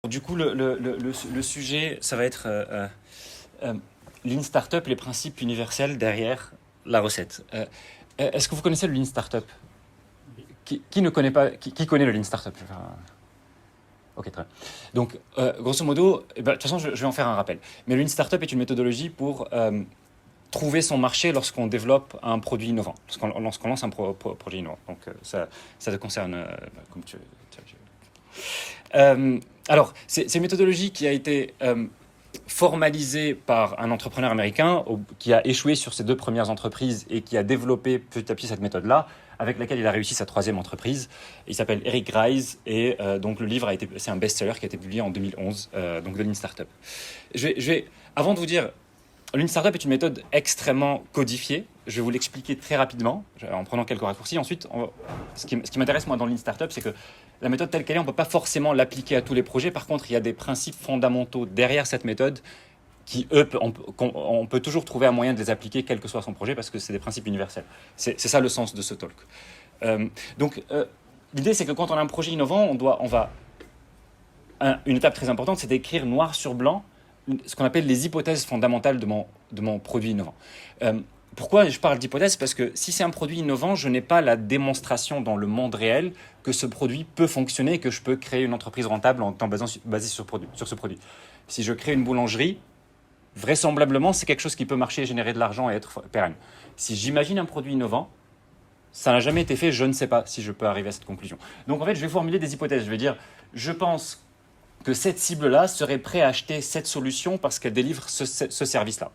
Du coup, le sujet, ça va être Lean Startup, les principes universels derrière la recette. Est-ce que vous connaissez le Lean Startup? Qui ne connaît pas, qui connaît le Lean Startup? Ok, très bien. Donc, grosso modo, de toute façon, je vais en faire un rappel. Mais le Lean Startup est une méthodologie pour trouver son marché lorsqu'on développe un produit innovant, lorsqu'on lance un projet innovant. Donc, ça te concerne comme tu veux. Alors, c'est une méthodologie qui a été formalisée par un entrepreneur américain qui a échoué sur ses 2 premières entreprises et qui a développé petit à petit cette méthode-là, avec laquelle il a réussi sa 3e entreprise. Il s'appelle Eric Ries et donc le livre c'est un best-seller qui a été publié en 2011, donc de Lean Startup. Avant de vous dire, Lean Startup est une méthode extrêmement codifiée. Je vais vous l'expliquer très rapidement, en prenant quelques raccourcis. Ensuite, ce qui m'intéresse moi dans Lean Startup, c'est que la méthode telle qu'elle est, on ne peut pas forcément l'appliquer à tous les projets. Par contre, il y a des principes fondamentaux derrière cette méthode qui, eux, on peut toujours trouver un moyen de les appliquer quel que soit son projet parce que c'est des principes universels. C'est ça le sens de ce talk. Donc, l'idée, c'est que quand on a un projet innovant, une étape très importante, c'est d'écrire noir sur blanc ce qu'on appelle les hypothèses fondamentales de mon produit innovant. Pourquoi je parle d'hypothèse? Parce que si c'est un produit innovant, je n'ai pas la démonstration dans le monde réel que ce produit peut fonctionner et que je peux créer une entreprise rentable en étant basée sur ce produit. Si je crée une boulangerie, vraisemblablement, c'est quelque chose qui peut marcher, générer de l'argent et être pérenne. Si j'imagine un produit innovant, ça n'a jamais été fait, je ne sais pas si je peux arriver à cette conclusion. Donc en fait, je vais formuler des hypothèses. Je vais dire, je pense que cette cible-là serait prête à acheter cette solution parce qu'elle délivre ce service-là.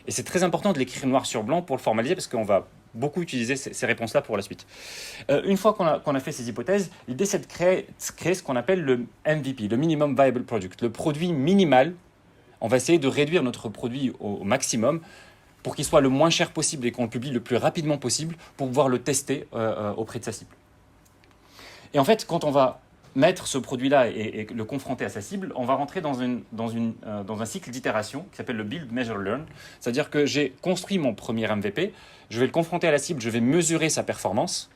Et c'est très important de l'écrire noir sur blanc pour le formaliser parce qu'on va beaucoup utiliser ces réponses-là pour la suite. Une fois qu'on a fait ces hypothèses, l'idée c'est de créer ce qu'on appelle le MVP, le Minimum Viable Product, le produit minimal. On va essayer de réduire notre produit au maximum pour qu'il soit le moins cher possible et qu'on le publie le plus rapidement possible pour pouvoir le tester auprès de sa cible. Et en fait, quand on va mettre ce produit-là et le confronter à sa cible, on va rentrer dans un cycle d'itération qui s'appelle le Build, Measure, Learn. C'est-à-dire que j'ai construit mon premier MVP, je vais le confronter à la cible, je vais mesurer sa performance,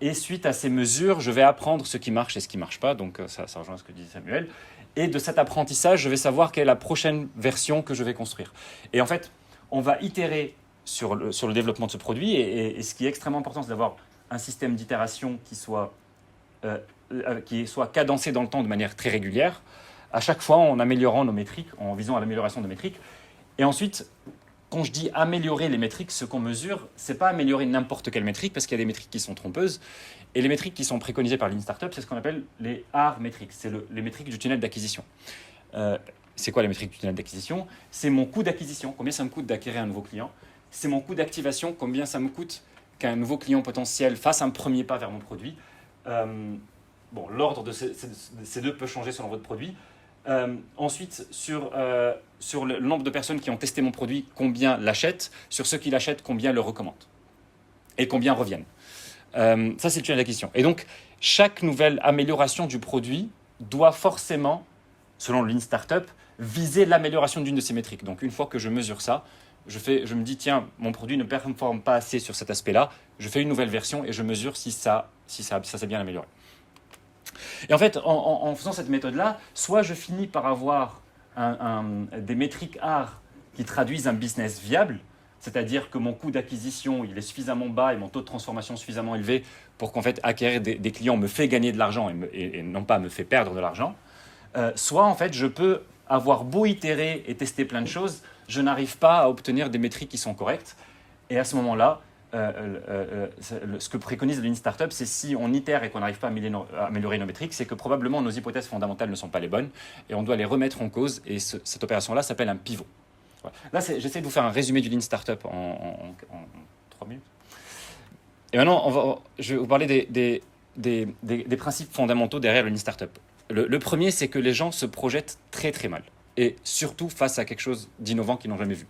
et suite à ces mesures, je vais apprendre ce qui marche et ce qui ne marche pas. Donc ça rejoint ce que disait Samuel. Et de cet apprentissage, je vais savoir quelle est la prochaine version que je vais construire. Et en fait, on va itérer sur le développement de ce produit, et ce qui est extrêmement important, c'est d'avoir un système d'itération qui soit cadencé dans le temps de manière très régulière, à chaque fois en améliorant nos métriques, en visant à l'amélioration de métriques. Et ensuite, quand je dis améliorer les métriques, ce qu'on mesure, ce n'est pas améliorer n'importe quelle métrique, parce qu'il y a des métriques qui sont trompeuses. Et les métriques qui sont préconisées par Lean Startup, c'est ce qu'on appelle les AR métriques, c'est les métriques du tunnel d'acquisition. C'est quoi les métriques du tunnel d'acquisition? C'est mon coût d'acquisition, combien ça me coûte d'acquérir un nouveau client. C'est mon coût d'activation, combien ça me coûte qu'un nouveau client potentiel fasse un premier pas vers mon produit. L'ordre de ces deux peut changer selon votre produit. Ensuite, sur le nombre de personnes qui ont testé mon produit, combien l'achètent. Sur ceux qui l'achètent, combien le recommandent. Et combien reviennent. Ça, c'est le tunnel d'acquisition. Et donc, chaque nouvelle amélioration du produit doit forcément, selon le Lean Startup, viser l'amélioration d'une de ces métriques. Donc, une fois que je mesure ça, je me dis, tiens, mon produit ne performe pas assez sur cet aspect-là. Je fais une nouvelle version et je mesure si ça s'est bien amélioré. Et en fait, en faisant cette méthode-là, soit je finis par avoir des métriques AR qui traduisent un business viable, c'est-à-dire que mon coût d'acquisition il est suffisamment bas et mon taux de transformation suffisamment élevé pour qu'en fait acquérir des clients me fait gagner de l'argent et non pas me fait perdre de l'argent. Soit en fait je peux avoir beau itérer et tester plein de choses, je n'arrive pas à obtenir des métriques qui sont correctes. Et à ce moment-là, ce que préconise le Lean Startup, c'est si on itère et qu'on n'arrive pas à améliorer nos métriques, c'est que probablement nos hypothèses fondamentales ne sont pas les bonnes et on doit les remettre en cause. Et cette opération-là s'appelle un pivot. Voilà. Là, j'essaie de vous faire un résumé du Lean Startup en 3 minutes. Et maintenant, je vais vous parler des principes fondamentaux derrière le Lean Startup. Le premier, c'est que les gens se projettent très très mal, et surtout face à quelque chose d'innovant qu'ils n'ont jamais vu.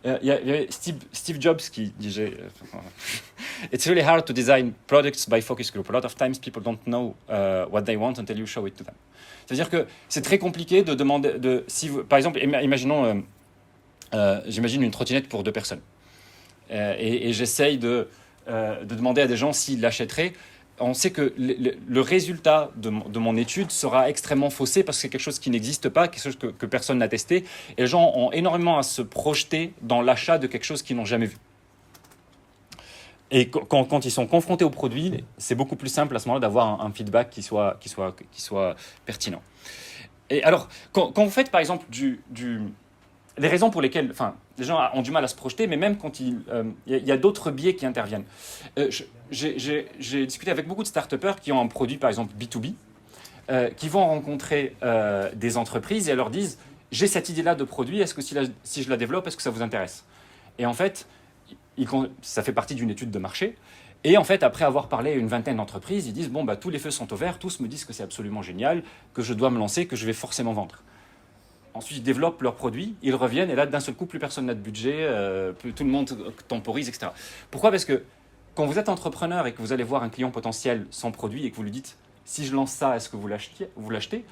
Il y avait Steve Jobs qui disait It's really hard to design products by focus group. A lot of times people don't know what they want until you show it to them. C'est-à-dire que c'est très compliqué de demander par exemple, imaginons j'imagine une trottinette pour 2 personnes et j'essaye de demander à des gens s'ils l'achèteraient. on sait que le résultat de mon étude sera extrêmement faussé parce que c'est quelque chose qui n'existe pas, quelque chose que personne n'a testé. Et les gens ont énormément à se projeter dans l'achat de quelque chose qu'ils n'ont jamais vu. Et quand ils sont confrontés au produit, c'est beaucoup plus simple à ce moment-là d'avoir un feedback qui soit pertinent. Et alors, quand vous faites par exemple les raisons pour lesquelles les gens ont du mal à se projeter, mais même quand il y a d'autres biais qui interviennent. J'ai discuté avec beaucoup de start-upers qui ont un produit, par exemple B2B, qui vont rencontrer des entreprises et elles leur disent « J'ai cette idée-là de produit, est-ce que si je la développe, est-ce que ça vous intéresse ?» Et en fait, ça fait partie d'une étude de marché. Et en fait, après avoir parlé à une vingtaine d'entreprises, ils disent « Bon, tous les feux sont au vert, tous me disent que c'est absolument génial, que je dois me lancer, que je vais forcément vendre. » Ensuite, ils développent leurs produits, ils reviennent, et là, d'un seul coup, plus personne n'a de budget, tout le monde temporise, etc. Pourquoi ? Parce que quand vous êtes entrepreneur et que vous allez voir un client potentiel sans produit et que vous lui dites « Si je lance ça, est-ce que vous l'achetez ?»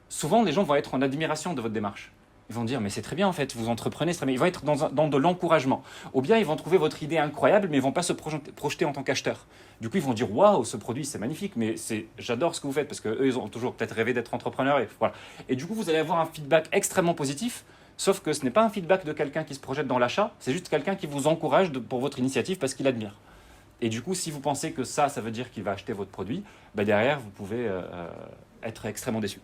Souvent, les gens vont être en admiration de votre démarche. Ils vont dire « Mais c'est très bien, en fait, vous entreprenez, c'est très bien. » Ils vont être dans de l'encouragement. Ou bien, ils vont trouver votre idée incroyable, mais ils ne vont pas se projeter en tant qu'acheteur. Du coup, ils vont dire « Waouh, ce produit, c'est magnifique, mais j'adore ce que vous faites. » Parce qu'eux, ils ont toujours peut-être rêvé d'être entrepreneurs. Voilà. Et du coup, vous allez avoir un feedback extrêmement positif, sauf que ce n'est pas un feedback de quelqu'un qui se projette dans l'achat, c'est juste quelqu'un qui vous encourage pour votre initiative parce qu'il admire. Et du coup, si vous pensez que ça veut dire qu'il va acheter votre produit, derrière, vous pouvez être extrêmement déçu.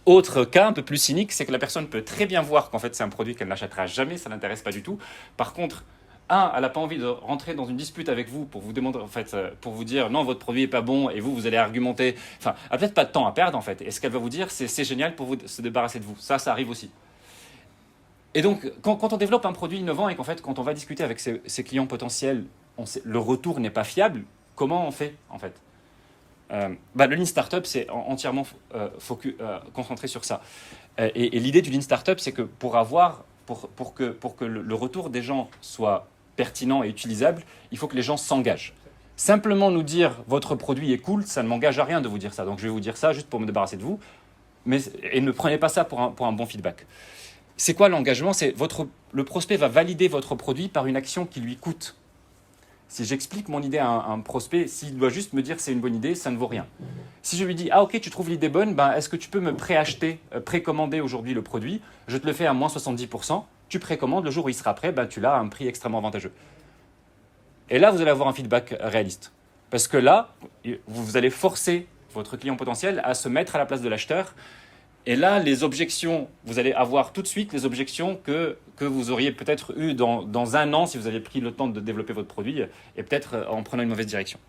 Autre cas un peu plus cynique, c'est que la personne peut très bien voir qu'en fait c'est un produit qu'elle n'achètera jamais, ça ne l'intéresse pas du tout. Par contre, elle n'a pas envie de rentrer dans une dispute avec vous pour vous demander, en fait, pour vous dire non, votre produit n'est pas bon et vous allez argumenter. Enfin, elle n'a peut-être pas de temps à perdre en fait. Et ce qu'elle va vous dire, c'est génial pour vous se débarrasser de vous. Ça arrive aussi. Et donc, quand on développe un produit innovant et qu'en fait, quand on va discuter avec ses clients potentiels, le retour n'est pas fiable, comment on fait en fait ? Le Lean Startup, c'est entièrement concentré sur ça. Et l'idée du Lean Startup, c'est que pour que le retour des gens soit pertinent et utilisable, il faut que les gens s'engagent. Simplement nous dire « votre produit est cool », ça ne m'engage à rien de vous dire ça. Donc je vais vous dire ça juste pour me débarrasser de vous. Et ne prenez pas ça pour un bon feedback. C'est quoi l'engagement ? Le prospect va valider votre produit par une action qui lui coûte. Si j'explique mon idée à un prospect, s'il doit juste me dire c'est une bonne idée, ça ne vaut rien. Si je lui dis « Ah ok, tu trouves l'idée bonne, est-ce que tu peux me précommander aujourd'hui le produit ? Je te le fais à moins 70%, tu précommandes, le jour où il sera prêt, tu l'as à un prix extrêmement avantageux. » Et là, vous allez avoir un feedback réaliste. Parce que là, vous allez forcer votre client potentiel à se mettre à la place de l'acheteur. Et là, les objections, vous allez avoir tout de suite les objections que vous auriez peut-être eues dans un an si vous aviez pris le temps de développer votre produit et peut-être en prenant une mauvaise direction.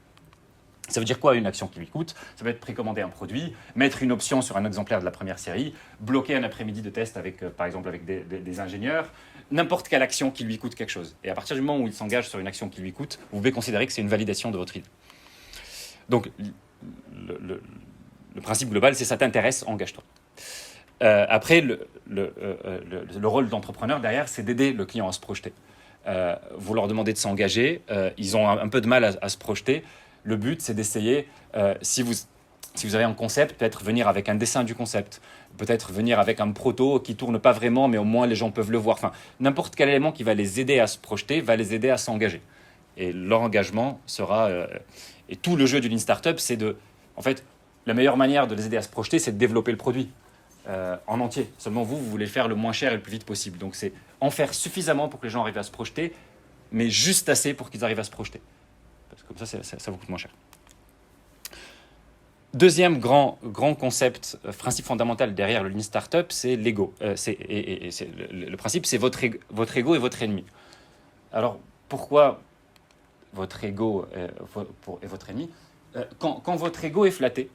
Ça veut dire quoi une action qui lui coûte ? Ça va être précommander un produit, mettre une option sur un exemplaire de la première série, bloquer un après-midi de test par exemple avec des ingénieurs, n'importe quelle action qui lui coûte quelque chose. Et à partir du moment où il s'engage sur une action qui lui coûte, vous pouvez considérer que c'est une validation de votre idée. Donc, le principe global, c'est ça t'intéresse, engage-toi. Après, le rôle d'entrepreneur derrière, c'est d'aider le client à se projeter. Vous leur demandez de s'engager, ils ont un peu de mal à se projeter. Le but, c'est d'essayer, si vous avez un concept, peut-être venir avec un dessin du concept, peut-être venir avec un proto qui ne tourne pas vraiment, mais au moins les gens peuvent le voir. Enfin, n'importe quel élément qui va les aider à se projeter va les aider à s'engager. Et leur engagement sera... et tout le jeu du Lean Startup, c'est en fait, la meilleure manière de les aider à se projeter, c'est de développer le produit. En entier. Seulement vous voulez le faire le moins cher et le plus vite possible. Donc c'est en faire suffisamment pour que les gens arrivent à se projeter, mais juste assez pour qu'ils arrivent à se projeter. Parce que comme ça vous coûte moins cher. Deuxième grand concept, principe fondamental derrière le Lean Startup, c'est l'ego. Le principe, c'est votre ego est votre ennemi. Alors pourquoi votre ego est votre ennemi ? Quand votre ego est flatté,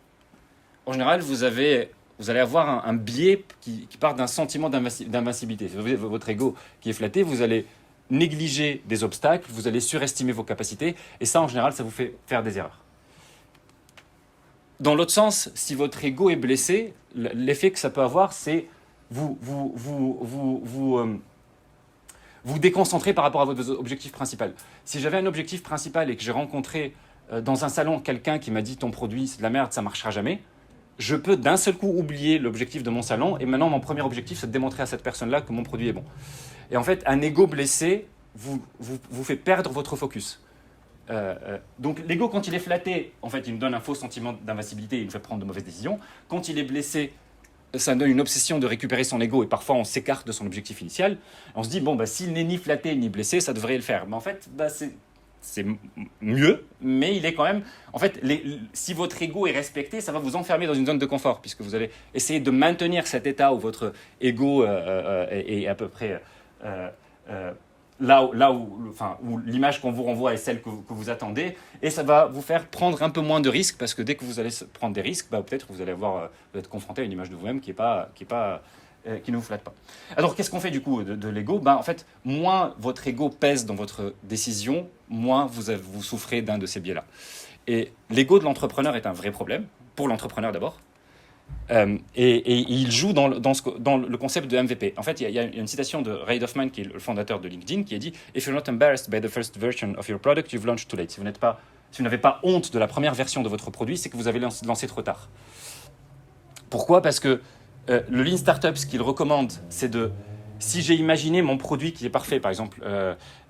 en général, vous allez avoir un biais qui part d'un sentiment d'invincibilité. Votre ego qui est flatté, vous allez négliger des obstacles, vous allez surestimer vos capacités, et ça, en général, ça vous fait faire des erreurs. Dans l'autre sens, si votre ego est blessé, l'effet que ça peut avoir, c'est vous déconcentrer par rapport à votre objectif principal. Si j'avais un objectif principal et que j'ai rencontré dans un salon quelqu'un qui m'a dit « ton produit, c'est de la merde, ça ne marchera jamais », je peux d'un seul coup oublier l'objectif de mon salon et maintenant mon premier objectif c'est de démontrer à cette personne-là que mon produit est bon. Et en fait, un ego blessé vous fait perdre votre focus. Donc l'ego, quand il est flatté, en fait, il nous donne un faux sentiment d'invincibilité, il nous fait prendre de mauvaises décisions. Quand il est blessé, ça donne une obsession de récupérer son ego et parfois on s'écarte de son objectif initial. On se dit, bon, s'il n'est ni flatté ni blessé, ça devrait le faire. Mais en fait, c'est mieux, mais il est quand même... En fait, si votre ego est respecté, ça va vous enfermer dans une zone de confort, puisque vous allez essayer de maintenir cet état où votre ego est à peu près... où l'image qu'on vous renvoie est celle que vous attendez, et ça va vous faire prendre un peu moins de risques, parce que dès que vous allez prendre des risques, peut-être vous allez vous être confronté à une image de vous-même qui ne vous flatte pas. Alors, qu'est-ce qu'on fait du coup de l'ego ? En fait, moins votre ego pèse dans votre décision, moins vous souffrez d'un de ces biais-là. Et l'ego de l'entrepreneur est un vrai problème, pour l'entrepreneur d'abord. Et il joue dans le concept de MVP. En fait, il y a une citation de Reid Hoffman, qui est le fondateur de LinkedIn, qui a dit « If you're not embarrassed by the first version of your product, you've launched too late ». Si vous n'avez pas honte de la première version de votre produit, c'est que vous avez lancé trop tard. Pourquoi ? Parce que le Lean Startup, ce qu'il recommande, c'est si j'ai imaginé mon produit qui est parfait, par exemple,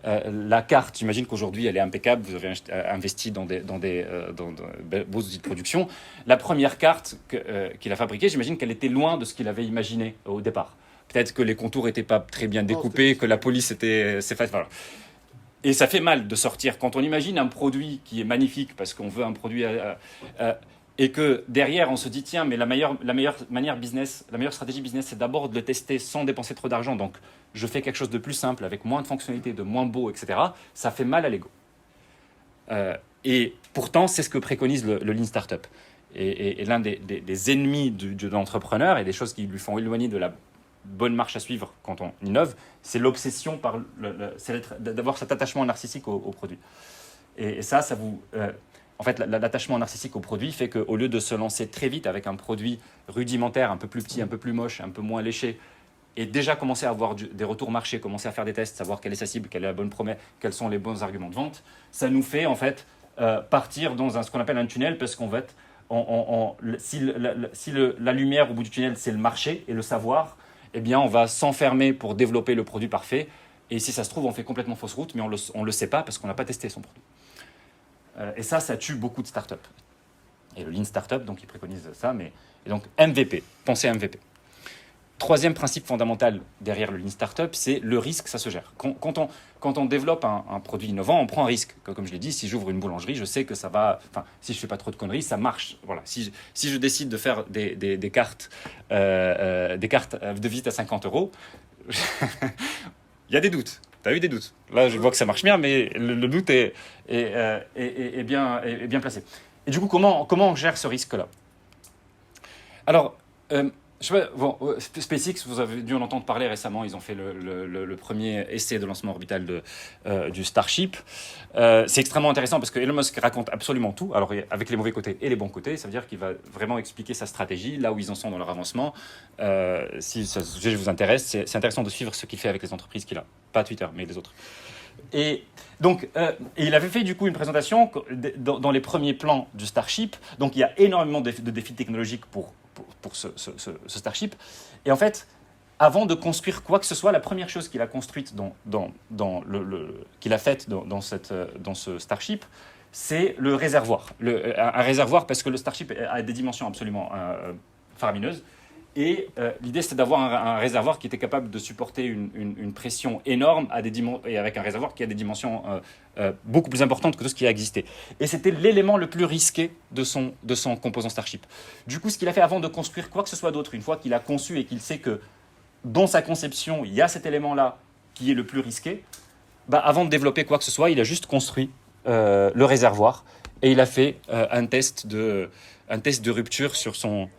la carte, j'imagine qu'aujourd'hui elle est impeccable, vous avez investi dans des beaux outils de production. La première carte qu'il a fabriquée, j'imagine qu'elle était loin de ce qu'il avait imaginé au départ. Peut-être que les contours n'étaient pas très bien découpés, que la police c'est fait, voilà. Et ça fait mal de sortir. Quand on imagine un produit qui est magnifique, parce qu'on veut un produit... et que derrière, on se dit, tiens, mais la meilleure stratégie business, c'est d'abord de le tester sans dépenser trop d'argent. Donc, je fais quelque chose de plus simple, avec moins de fonctionnalités, de moins beau, etc. Ça fait mal à l'ego. Et pourtant, c'est ce que préconise le Lean Startup. Et l'un des ennemis de l'entrepreneur et des choses qui lui font éloigner de la bonne marche à suivre quand on innove, c'est l'obsession c'est d'avoir cet attachement narcissique au produit. Et ça vous... En fait, l'attachement narcissique au produit fait qu'au lieu de se lancer très vite avec un produit rudimentaire, un peu plus petit, un peu plus moche, un peu moins léché, et déjà commencer à avoir des retours marché, commencer à faire des tests, savoir quelle est sa cible, quelle est la bonne promesse, quels sont les bons arguments de vente, ça nous fait en fait partir dans ce qu'on appelle un tunnel, parce qu'en fait, si la lumière au bout du tunnel, c'est le marché et le savoir, eh bien, on va s'enfermer pour développer le produit parfait. Et si ça se trouve, on fait complètement fausse route, mais on ne le sait pas parce qu'on n'a pas testé son produit. Et ça tue beaucoup de startups. Et le Lean Startup, donc, il préconise ça. Et donc, MVP, pensez à MVP. Troisième principe fondamental derrière le Lean Startup, c'est le risque, ça se gère. Quand on développe un produit innovant, on prend un risque. Comme je l'ai dit, si j'ouvre une boulangerie, je sais que ça va... Enfin, si je ne fais pas trop de conneries, ça marche. Voilà. Si je décide de faire des cartes de visite à 50 €, il y a des doutes. Tu as eu des doutes. Là, je vois que ça marche bien, mais le doute est bien placé. Et du coup, comment on gère ce risque-là ? Alors, je sais pas, SpaceX, vous avez dû en entendre parler récemment. Ils ont fait le premier essai de lancement orbital du Starship. C'est extrêmement intéressant parce que Elon Musk raconte absolument tout, alors avec les mauvais côtés et les bons côtés. Ça veut dire qu'il va vraiment expliquer sa stratégie, là où ils en sont dans leur avancement. Si ce sujet vous intéresse, c'est intéressant de suivre ce qu'il fait avec les entreprises qu'il a. Pas Twitter, mais les autres. Et donc, il avait fait du coup une présentation dans les premiers plans du Starship. Donc, il y a énormément de défis technologiques pour ce Starship. Et en fait, avant de construire quoi que ce soit, la première chose qu'il a construite qu'il a faite dans ce Starship, c'est le réservoir. Un réservoir, parce que le Starship a des dimensions absolument faramineuses. Et l'idée, c'était d'avoir un réservoir qui était capable de supporter une pression énorme et avec un réservoir qui a des dimensions beaucoup plus importantes que tout ce qui a existé. Et c'était l'élément le plus risqué de son composant Starship. Du coup, ce qu'il a fait avant de construire quoi que ce soit d'autre, une fois qu'il a conçu et qu'il sait que dans sa conception, il y a cet élément-là qui est le plus risqué, avant de développer quoi que ce soit, il a juste construit le réservoir et il a fait un test de rupture sur son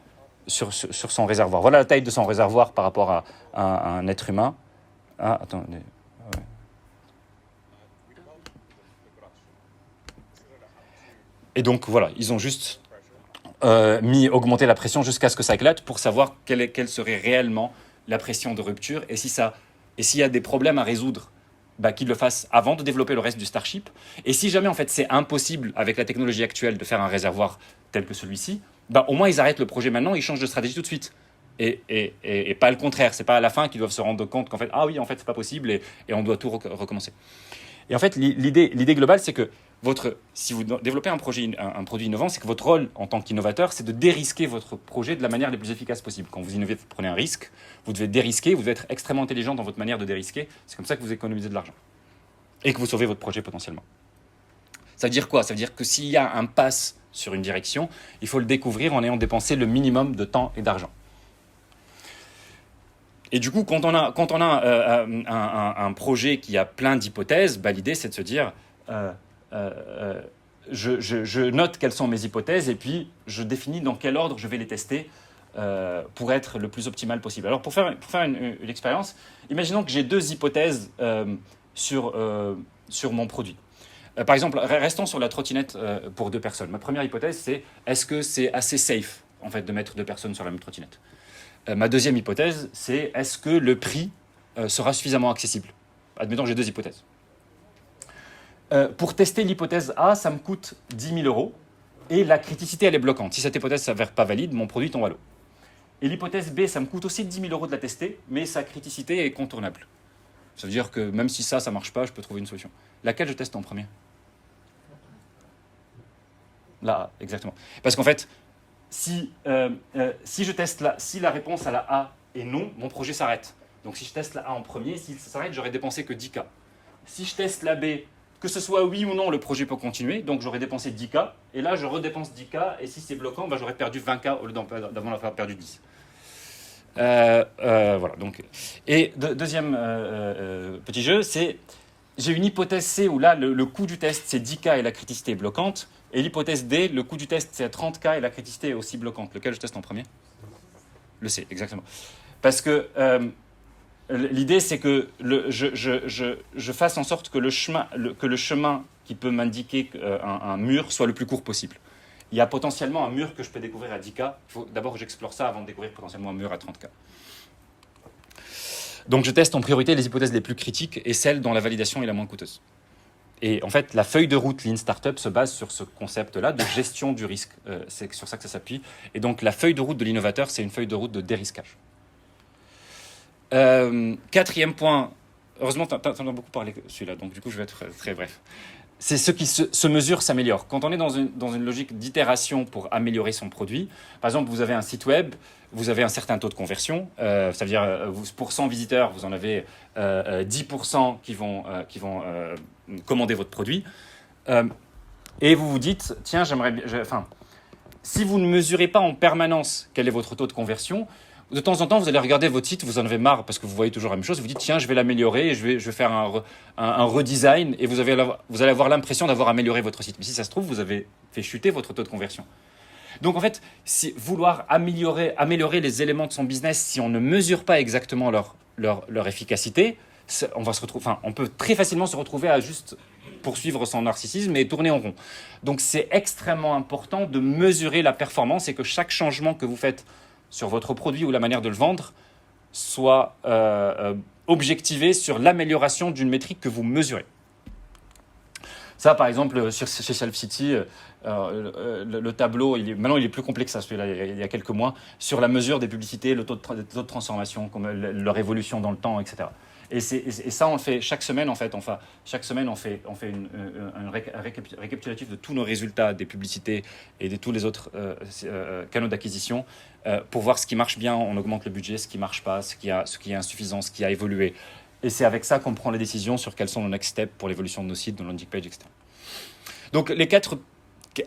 réservoir. Voilà la taille de son réservoir par rapport à un être humain. Ah, attendez. Ouais. Et donc, voilà, ils ont juste augmenté la pression jusqu'à ce que ça éclate pour savoir quelle serait réellement la pression de rupture et s'il y a des problèmes à résoudre, qu'ils le fassent avant de développer le reste du Starship. Et si jamais, en fait, c'est impossible avec la technologie actuelle de faire un réservoir tel que celui-ci, au moins ils arrêtent le projet maintenant, ils changent de stratégie tout de suite. Et pas le contraire, c'est pas à la fin qu'ils doivent se rendre compte qu'en fait, c'est pas possible et on doit tout recommencer. Et en fait, l'idée globale, c'est que si vous développez un produit innovant, c'est que votre rôle en tant qu'innovateur, c'est de dérisquer votre projet de la manière la plus efficace possible. Quand vous innovez, vous prenez un risque, vous devez dérisquer, vous devez être extrêmement intelligent dans votre manière de dérisquer. C'est comme ça que vous économisez de l'argent et que vous sauvez votre projet potentiellement. Ça veut dire quoi? Ça veut dire que s'il y a un pass sur une direction, il faut le découvrir en ayant dépensé le minimum de temps et d'argent. Et du coup, quand on a un projet qui a plein d'hypothèses, l'idée c'est de se dire je note quelles sont mes hypothèses et puis je définis dans quel ordre je vais les tester pour être le plus optimal possible. Alors pour faire une expérience, imaginons que j'ai 2 hypothèses sur mon produit. Par exemple, restons sur la trottinette pour 2 personnes. Ma première hypothèse, c'est est-ce que c'est assez safe en fait, de mettre 2 personnes sur la même trottinette? Ma deuxième hypothèse, c'est est-ce que le prix sera suffisamment accessible? Admettons que j'ai 2 hypothèses. Pour tester l'hypothèse A, ça me coûte 10 000 € et la criticité, elle est bloquante. Si cette hypothèse ne s'avère pas valide, mon produit tombe à l'eau. Et l'hypothèse B, ça me coûte aussi 10 000 € de la tester, mais sa criticité est contournable. Ça veut dire que même si ça ne marche pas, je peux trouver une solution. Laquelle je teste en premier? La A, exactement. Parce qu'en fait, si je teste si la réponse à la A est non, mon projet s'arrête. Donc si je teste la A en premier, s'il s'arrête, j'aurais dépensé que 10K. Si je teste la B, que ce soit oui ou non, le projet peut continuer, donc j'aurais dépensé 10K, et là je redépense 10K, et si c'est bloquant, j'aurais perdu 20K au lieu d'avant avoir perdu 10. Voilà, donc. Et deuxième petit jeu, c'est j'ai une hypothèse C où là le coût du test c'est 10K et la criticité est bloquante, et l'hypothèse D, le coût du test c'est 30K et la criticité est aussi bloquante. Lequel je teste en premier? Le C, exactement. Parce que l'idée c'est que je fasse en sorte que le chemin qui peut m'indiquer un mur soit le plus court possible. Il y a potentiellement un mur que je peux découvrir à 10K. Il faut d'abord que j'explore ça avant de découvrir potentiellement un mur à 30K. Donc je teste en priorité les hypothèses les plus critiques et celles dont la validation est la moins coûteuse. Et en fait, la feuille de route Lean Startup se base sur ce concept-là de gestion du risque. C'est sur ça que ça s'appuie. Et donc la feuille de route de l'innovateur, c'est une feuille de route de dérisquage. 4e point, heureusement, tu en as beaucoup parlé celui-là, donc du coup je vais être très bref. C'est ce qui se mesure s'améliore. Quand on est dans une logique d'itération pour améliorer son produit, par exemple, vous avez un site web, vous avez un certain taux de conversion, ça veut dire pour 100 visiteurs, vous en avez 10% qui vont commander votre produit, et vous vous dites, tiens, si vous ne mesurez pas en permanence quel est votre taux de conversion, de temps en temps, vous allez regarder votre site, vous en avez marre parce que vous voyez toujours la même chose. Vous dites, tiens, je vais l'améliorer et je vais faire un redesign et vous allez avoir l'impression d'avoir amélioré votre site. Mais si ça se trouve, vous avez fait chuter votre taux de conversion. Donc en fait, si vouloir améliorer les éléments de son business, si on ne mesure pas exactement leur efficacité, on peut très facilement se retrouver à juste poursuivre son narcissisme et tourner en rond. Donc c'est extrêmement important de mesurer la performance et que chaque changement que vous faites sur votre produit ou la manière de le vendre, soit objectivé sur l'amélioration d'une métrique que vous mesurez. Ça, par exemple, chez ShelfCity, le tableau, maintenant il est plus complexe, celui-là, il y a quelques mois, sur la mesure des publicités, le taux de transformation, leur évolution dans le temps, etc. Et ça, on le fait chaque semaine, en fait. Chaque semaine, on fait un récapitulatif de tous nos résultats des publicités et de tous les autres canaux d'acquisition pour voir ce qui marche bien, on augmente le budget, ce qui ne marche pas, ce qui est insuffisant, ce qui a évolué. Et c'est avec ça qu'on prend les décisions sur quels sont nos next steps pour l'évolution de nos sites, de nos landing pages, etc. Donc,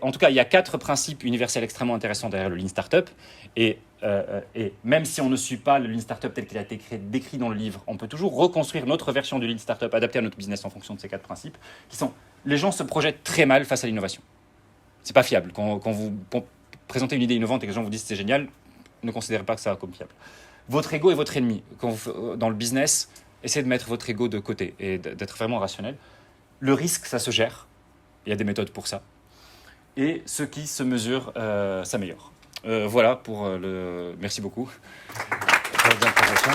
en tout cas, il y a 4 principes universels extrêmement intéressants derrière le Lean Startup. Et même si on ne suit pas le Lean Startup tel qu'il a été décrit dans le livre, on peut toujours reconstruire notre version du Lean Startup adaptée à notre business en fonction de ces 4 principes, qui sont les gens se projettent très mal face à l'innovation. C'est pas fiable. Quand vous présentez une idée innovante et que les gens vous disent c'est génial, ne considérez pas que ça comme fiable. Votre ego est votre ennemi. Dans le business, essayez de mettre votre ego de côté et d'être vraiment rationnel. Le risque, ça se gère. Il y a des méthodes pour ça. Et ce qui se mesure s'améliore. Voilà pour le... Merci beaucoup. Très bonne présentation.